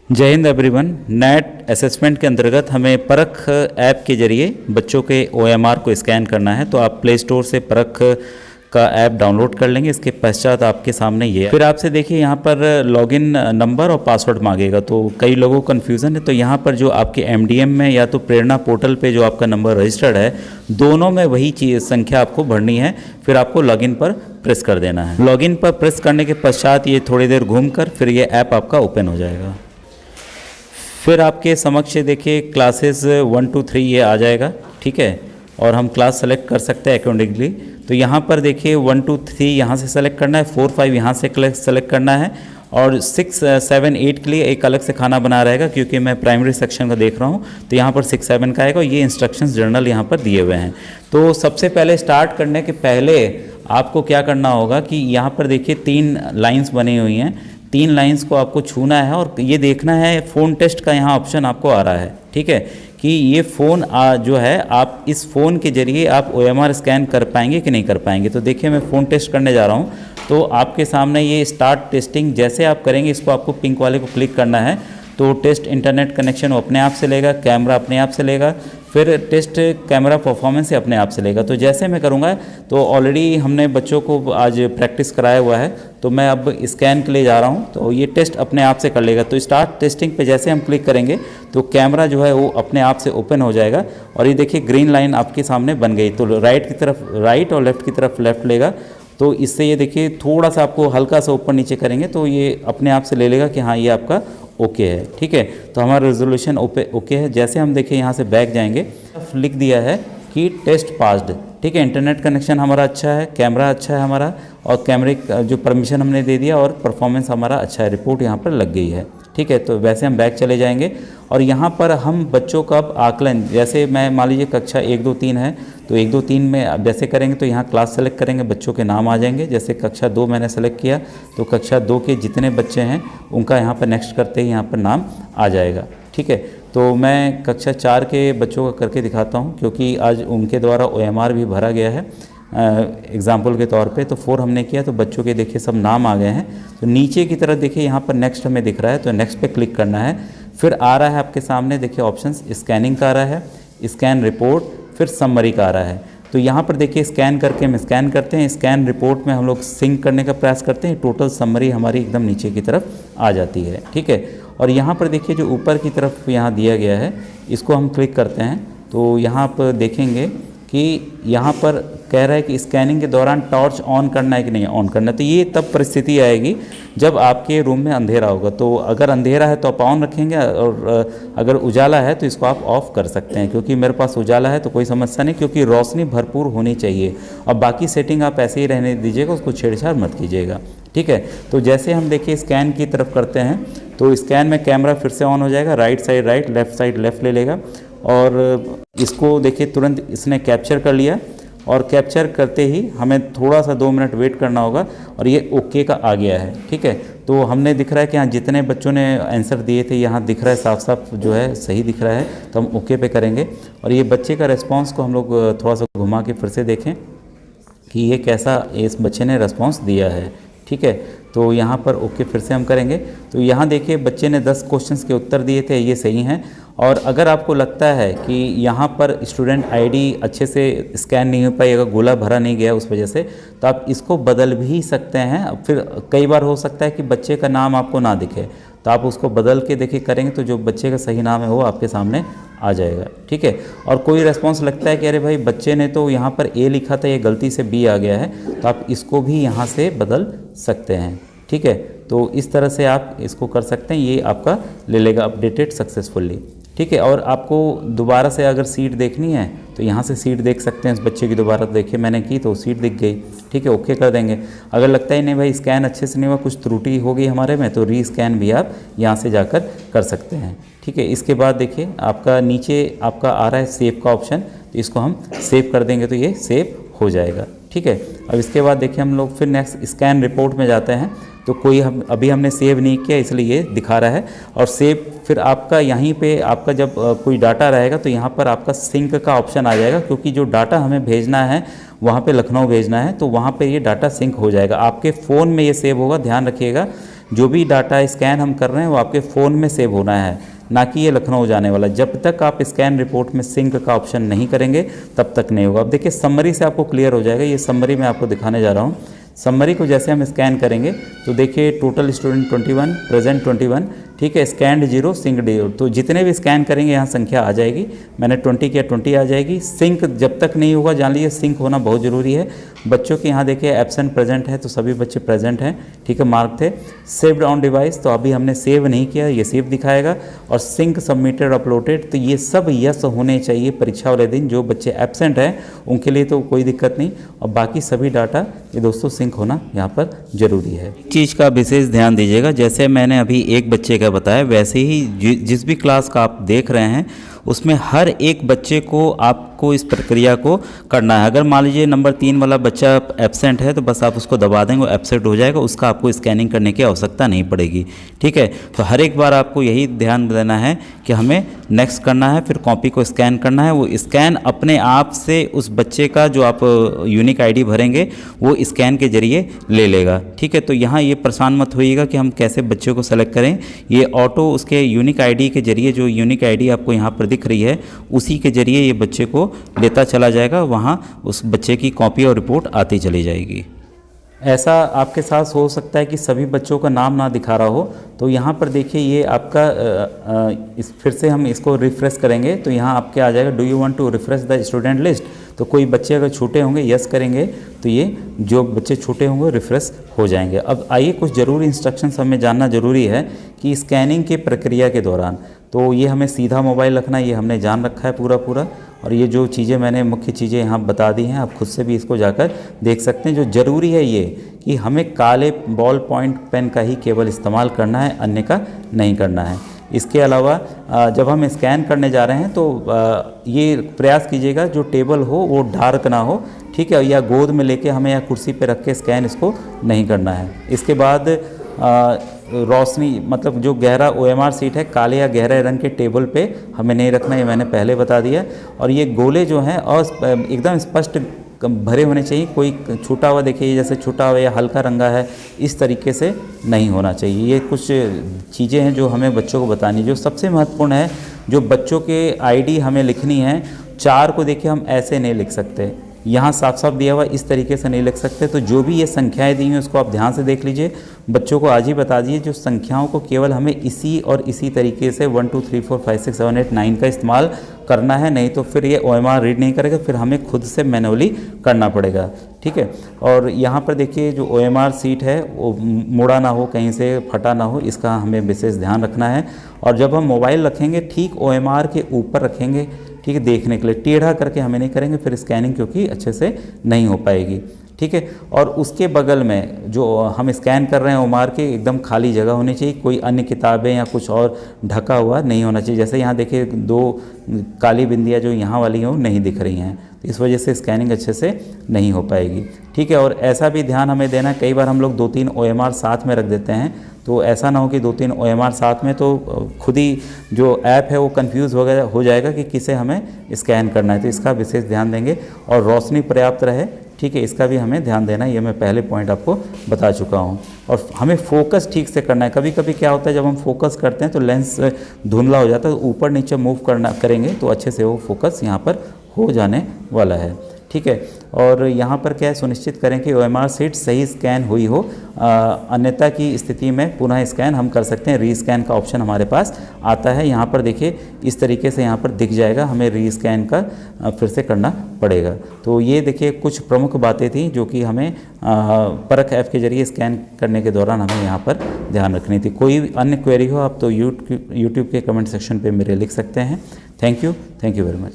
जय Hind everyone. Net assessment के अंतर्गत हमें परख ऐप के जरिए बच्चों के OMR को स्कैन करना है। तो आप प्ले स्टोर से परख का ऐप डाउनलोड कर लेंगे। इसके पश्चात आपके सामने ये फिर आपसे देखिए यहाँ पर लॉगिन नंबर और पासवर्ड मांगेगा। तो कई लोगों को कन्फ्यूज़न है। तो यहाँ पर जो आपके MDM में या तो प्रेरणा पोर्टल पे जो आपका नंबर रजिस्टर्ड है, दोनों में वही चीज़ संख्या आपको भरनी है। फिर आपको लॉगिन पर प्रेस कर देना है। लॉगिन पर प्रेस करने के पश्चात ये थोड़ी देर घूमकर फिर ये ऐप आपका ओपन हो जाएगा। फिर आपके समक्ष देखिए क्लासेस 1 2 3 ये आ जाएगा, ठीक है। और हम क्लास सेलेक्ट कर सकते हैं अकॉर्डिंगली। तो यहाँ पर देखिए 1 2 3 यहाँ से सेलेक्ट करना है, 4 5 यहाँ से सेलेक्ट करना है, और 6 7 8 के लिए एक अलग से खाना बना रहेगा, क्योंकि मैं प्राइमरी सेक्शन का देख रहा हूँ। तो यहाँ पर 6 7 का आएगा। ये इंस्ट्रक्शंस जर्नल यहाँ पर दिए हुए हैं। तो सबसे पहले स्टार्ट करने के पहले आपको क्या करना होगा कि यहाँ पर देखिए 3 लाइन्स बनी हुई हैं। 3 लाइंस को आपको छूना है और ये देखना है फ़ोन टेस्ट का यहाँ ऑप्शन आपको आ रहा है, ठीक है, कि ये फ़ोन जो है आप इस फ़ोन के ज़रिए आप OMR स्कैन कर पाएंगे कि नहीं कर पाएंगे। तो देखिए मैं फ़ोन टेस्ट करने जा रहा हूँ। तो आपके सामने ये स्टार्ट टेस्टिंग जैसे आप करेंगे, इसको आपको पिंक वाले को क्लिक करना है। तो टेस्ट इंटरनेट कनेक्शन वो अपने आप से लेगा, कैमरा अपने आप से लेगा, फिर टेस्ट कैमरा परफॉर्मेंस अपने आप से लेगा। तो जैसे मैं करूँगा, तो ऑलरेडी हमने बच्चों को आज प्रैक्टिस कराया हुआ है। तो मैं अब स्कैन के लिए जा रहा हूँ, तो ये टेस्ट अपने आप से कर लेगा। तो स्टार्ट टेस्टिंग पे जैसे हम क्लिक करेंगे तो कैमरा जो है वो अपने आप से ओपन हो जाएगा। और ये देखिए ग्रीन लाइन आपके सामने बन गई। तो राइट की तरफ राइट और लेफ़्ट की तरफ लेफ़्ट लेगा। तो इससे ये देखिए थोड़ा सा आपको हल्का सा ऊपर नीचे करेंगे तो ये अपने आप से ले लेगा कि हाँ ये आपका ओके है, ठीक है। तो हमारा रेजोल्यूशन ओके है। जैसे हम देखिए यहाँ से बैक जाएंगे, लिख दिया है कि टेस्ट पास्ड, ठीक है। इंटरनेट कनेक्शन हमारा अच्छा है, कैमरा अच्छा है हमारा, और कैमरे जो परमिशन हमने दे दिया, और परफॉर्मेंस हमारा अच्छा है, रिपोर्ट यहाँ पर लग गई है, ठीक है। तो वैसे हम बैक चले जाएंगे और यहाँ पर हम बच्चों का अब आकलन, जैसे मैं मान लीजिए कक्षा 1 2 3 है, तो 1 2 3 में अब जैसे करेंगे तो यहाँ क्लास सेलेक्ट करेंगे, बच्चों के नाम आ जाएंगे। जैसे कक्षा 2 मैंने सेलेक्ट किया, तो कक्षा 2 के जितने बच्चे हैं उनका यहाँ पर नेक्स्ट करते ही यहाँ पर नाम आ जाएगा, ठीक है। तो मैं कक्षा 4 के बच्चों का करके दिखाता हूँ, क्योंकि आज उनके द्वारा OMR भी भरा गया है एग्ज़ाम्पल के तौर पे। तो 4 हमने किया, तो बच्चों के देखिए सब नाम आ गए हैं। तो नीचे की तरफ देखिए यहाँ पर नेक्स्ट हमें दिख रहा है, तो नेक्स्ट पे क्लिक करना है। फिर आ रहा है आपके सामने देखिए ऑप्शंस, स्कैनिंग का आ रहा है, स्कैन रिपोर्ट, फिर समरी का आ रहा है। तो यहाँ पर देखिए स्कैन करके हम स्कैन करते हैं, स्कैन रिपोर्ट में हम लोग सिंक करने का प्रयास करते हैं, टोटल समरी हमारी एकदम नीचे की तरफ आ जाती है, ठीक है। और यहाँ पर देखिए जो ऊपर की तरफ यहाँ दिया गया है, इसको हम क्लिक करते हैं। तो यहाँ पर देखेंगे कि यहाँ पर कह रहा है कि स्कैनिंग के दौरान टॉर्च ऑन करना है कि नहीं ऑन करना है। तो ये तब परिस्थिति आएगी जब आपके रूम में अंधेरा होगा। तो अगर अंधेरा है तो आप ऑन रखेंगे, और अगर उजाला है तो इसको आप ऑफ़ कर सकते हैं। क्योंकि मेरे पास उजाला है तो कोई समस्या नहीं, क्योंकि रोशनी भरपूर होनी चाहिए। और बाकी सेटिंग आप ऐसे ही रहने दीजिएगा, उसको छेड़छाड़ मत कीजिएगा, ठीक है। तो जैसे हम देखिए स्कैन की तरफ करते हैं, तो स्कैन में कैमरा फिर से ऑन हो जाएगा, right side right, left side left ले लेगा। और इसको देखिए तुरंत इसने कैप्चर कर लिया, और कैप्चर करते ही हमें थोड़ा सा 2 मिनट वेट करना होगा, और ये ओके का आ गया है, ठीक है। तो हमने दिख रहा है कि हाँ जितने बच्चों ने आंसर दिए थे यहाँ दिख रहा है, साफ साफ जो है सही दिख रहा है। तो हम ओके पे करेंगे, और ये बच्चे का रिस्पॉन्स को हम लोग थोड़ा सा घुमा के फिर से देखें कि ये कैसा इस बच्चे ने रिस्पॉन्स दिया है, ठीक है। तो यहाँ पर ओके फिर से हम करेंगे। तो यहाँ देखिए बच्चे ने 10 क्वेश्चंस के उत्तर दिए थे, ये सही हैं। और अगर आपको लगता है कि यहाँ पर स्टूडेंट आईडी अच्छे से स्कैन नहीं हो पाई, अगर गोला भरा नहीं गया उस वजह से, तो आप इसको बदल भी सकते हैं। फिर कई बार हो सकता है कि बच्चे का नाम आपको ना दिखे, तो आप उसको बदल के देखिए करेंगे तो जो बच्चे का सही नाम है वो आपके सामने आ जाएगा, ठीक है। और कोई रेस्पॉन्स लगता है कि अरे भाई बच्चे ने तो यहाँ पर A लिखा था, ये गलती से B आ गया है, तो आप इसको भी यहाँ से बदल सकते हैं, ठीक है। तो इस तरह से आप इसको कर सकते हैं, ये आपका ले लेगा अपडेटेड सक्सेसफुली, ठीक है। और आपको दोबारा से अगर सीट देखनी है तो यहाँ से सीट देख सकते हैं इस बच्चे की। दोबारा देखिए मैंने की तो सीट दिख गई, ठीक है, ओके कर देंगे। अगर लगता ही नहीं भाई स्कैन अच्छे से नहीं हुआ, कुछ त्रुटि हो गई हमारे में, तो रीस्कैन भी आप यहाँ से जाकर कर सकते हैं, ठीक है। इसके बाद देखिए आपका नीचे आपका आ रहा है सेव का ऑप्शन, तो इसको हम सेव कर देंगे तो ये सेव हो जाएगा, ठीक है। अब इसके बाद देखिए हम लोग फिर नेक्स्ट स्कैन रिपोर्ट में जाते हैं। तो कोई अभी हमने सेव नहीं किया इसलिए ये दिखा रहा है। और सेव फिर आपका यहीं पे आपका जब कोई डाटा रहेगा तो यहाँ पर आपका सिंक का ऑप्शन आ जाएगा, क्योंकि जो डाटा हमें भेजना है वहाँ पे लखनऊ भेजना है, तो वहाँ पे ये डाटा सिंक हो जाएगा। आपके फ़ोन में ये सेव होगा, ध्यान रखिएगा। जो भी डाटा स्कैन हम कर रहे हैं वो आपके फ़ोन में सेव होना है, ना कि ये लखनऊ जाने वाला। जब तक आप स्कैन रिपोर्ट में सिंक का ऑप्शन नहीं करेंगे तब तक नहीं होगा। अब देखिए समरी से आपको क्लियर हो जाएगा। ये समरी मैं आपको दिखाने जा रहा हूँ। समरी को जैसे हम स्कैन करेंगे तो देखिए टोटल स्टूडेंट 21, प्रेजेंट 21, ठीक है, स्कैंड 0, सिंक 0। तो जितने भी स्कैन करेंगे यहाँ संख्या आ जाएगी। मैंने 20 किया, 20 आ जाएगी। सिंक जब तक नहीं होगा, जान लीजिए सिंक होना बहुत ज़रूरी है। बच्चों के यहाँ देखिए एब्सेंट प्रेजेंट है तो सभी बच्चे प्रेजेंट हैं, ठीक है, मार्क थे। सेव्ड ऑन डिवाइस तो अभी हमने सेव नहीं किया, ये सेव दिखाएगा। और सिंक सबमिटेड अपलोडेड तो ये सब यस होने चाहिए परीक्षा वाले दिन। जो बच्चे एब्सेंट हैं उनके लिए तो कोई दिक्कत नहीं, और बाकी सभी डाटा ये दोस्तों सिंक होना यहाँ पर ज़रूरी है। चीज़ का विशेष ध्यान दीजिएगा, जैसे मैंने अभी एक बच्चे का बताया वैसे ही जिस भी क्लास का आप देख रहे हैं उसमें हर एक बच्चे को आपको इस प्रक्रिया को करना है। अगर मान लीजिए नंबर 3 वाला बच्चा एब्सेंट है तो बस आप उसको दबा देंगे, वो एब्सेंट हो जाएगा, उसका आपको स्कैनिंग करने की आवश्यकता नहीं पड़ेगी, ठीक है। तो हर एक बार आपको यही ध्यान देना है कि हमें नेक्स्ट करना है, फिर कॉपी को स्कैन करना है। वो स्कैन अपने आप से उस बच्चे का जो आप यूनिक आईडी भरेंगे वो स्कैन के जरिए ले लेगा, ठीक है। तो यहाँ ये परेशान मत होइएगा कि हम कैसे बच्चे को सेलेक्ट करें। ये ऑटो उसके यूनिक आईडी के जरिए, जो यूनिक आईडी आपको यहाँ पर दिख रही है उसी के जरिए ये बच्चे को लेता चला जाएगा, वहाँ उस बच्चे की कॉपी और रिपोर्ट आती चली जाएगी। ऐसा आपके साथ हो सकता है कि सभी बच्चों का नाम ना दिखा रहा हो, तो यहाँ पर देखिए ये आपका फिर से हम इसको रिफ़्रेश करेंगे तो यहाँ आपके आ जाएगा, do you want to refresh the student list. तो कोई बच्चे अगर छूटे होंगे यस करेंगे तो ये जो बच्चे छूटे होंगे रिफ्रेश हो जाएंगे। अब आइए कुछ ज़रूरी इंस्ट्रक्शंस हमें जानना ज़रूरी है कि स्कैनिंग की प्रक्रिया के दौरान, तो ये हमें सीधा मोबाइल रखना, ये हमने जान रखा है पूरा। और ये जो चीज़ें मैंने मुख्य चीज़ें यहाँ बता दी हैं, आप खुद से भी इसको जाकर देख सकते हैं। जो ज़रूरी है ये कि हमें काले बॉल पॉइंट पेन का ही केवल इस्तेमाल करना है, अन्य का नहीं करना है। इसके अलावा जब हम स्कैन करने जा रहे हैं तो ये प्रयास कीजिएगा जो टेबल हो वो डार्क ना हो, ठीक है, या गोद में लेके हमें या कुर्सी पे रख के स्कैन इसको नहीं करना है। इसके बाद रोशनी, मतलब जो गहरा OMR सीट है काले या गहरे रंग के टेबल पे हमें नहीं रखना, ये मैंने पहले बता दिया। और ये गोले जो हैं और एकदम स्पष्ट भरे होने चाहिए, कोई छूटा हुआ देखिए जैसे छूटा हुआ या हल्का रंगा है, इस तरीके से नहीं होना चाहिए। ये कुछ चीज़ें हैं जो हमें बच्चों को बतानी। जो सबसे महत्वपूर्ण है, जो बच्चों के ID हमें लिखनी है, 4 को देखिए हम ऐसे नहीं लिख सकते, यहाँ साफ साफ दिया हुआ इस तरीके से नहीं लिख सकते। तो जो भी ये संख्याएं दी हैं उसको आप ध्यान से देख लीजिए। बच्चों को आज ही बता दीजिए जो संख्याओं को केवल हमें इसी और इसी तरीके से 1 2 3 4 5 6 7 8 9 का इस्तेमाल करना है, नहीं तो फिर ये OMR रीड नहीं करेगा, फिर हमें खुद से मैनुअली करना पड़ेगा, ठीक है। और यहाँ पर देखिए जो OMR सीट है वो मुड़ा ना हो, कहीं से फटा ना हो, इसका हमें विशेष ध्यान रखना है। और जब हम मोबाइल रखेंगे ठीक OMR के ऊपर रखेंगे, ठीक है, देखने के लिए टेढ़ा करके हमें नहीं करेंगे, फिर स्कैनिंग क्योंकि अच्छे से नहीं हो पाएगी, ठीक है। और उसके बगल में जो हम स्कैन कर रहे हैं OMR के एकदम खाली जगह होनी चाहिए, कोई अन्य किताबें या कुछ और ढका हुआ नहीं होना चाहिए। जैसे यहाँ देखिए 2 काली बिंदियाँ जो यहाँ वाली हैं वो नहीं दिख रही हैं, तो इस वजह से स्कैनिंग अच्छे से नहीं हो पाएगी, ठीक है। और ऐसा भी ध्यान हमें देना, कई बार हम लोग 2-3 OMR साथ में रख देते हैं, तो ऐसा ना हो कि 2-3 OMR साथ में तो खुद ही जो ऐप है वो कंफ्यूज हो जाएगा कि किसे हमें स्कैन करना है। तो इसका विशेष ध्यान देंगे। और रोशनी पर्याप्त रहे, ठीक है, इसका भी हमें ध्यान देना है, ये मैं पहले पॉइंट आपको बता चुका हूँ। और हमें फोकस ठीक से करना है। कभी कभी क्या होता है जब हम फोकस करते हैं तो लेंस धुंधला हो जाता है, तो ऊपर नीचे मूव करेंगे तो अच्छे से वो फोकस यहाँ पर हो जाने वाला है, ठीक है। और यहाँ पर क्या है, सुनिश्चित करें कि OMR सीट सही स्कैन हुई हो, अन्यथा की स्थिति में पुनः स्कैन हम कर सकते हैं। रीस्कैन का ऑप्शन हमारे पास आता है, यहाँ पर देखिए इस तरीके से यहाँ पर दिख जाएगा, हमें रीस्कैन का फिर से करना पड़ेगा। तो ये देखिए कुछ प्रमुख बातें थी जो कि हमें परख ऐप के जरिए स्कैन करने के दौरान हमें यहाँ पर ध्यान रखनी थी। कोई अन्य क्वेरी हो आप तो यूट्यूब के कमेंट सेक्शन पर मेरे लिख सकते हैं। Thank you very much.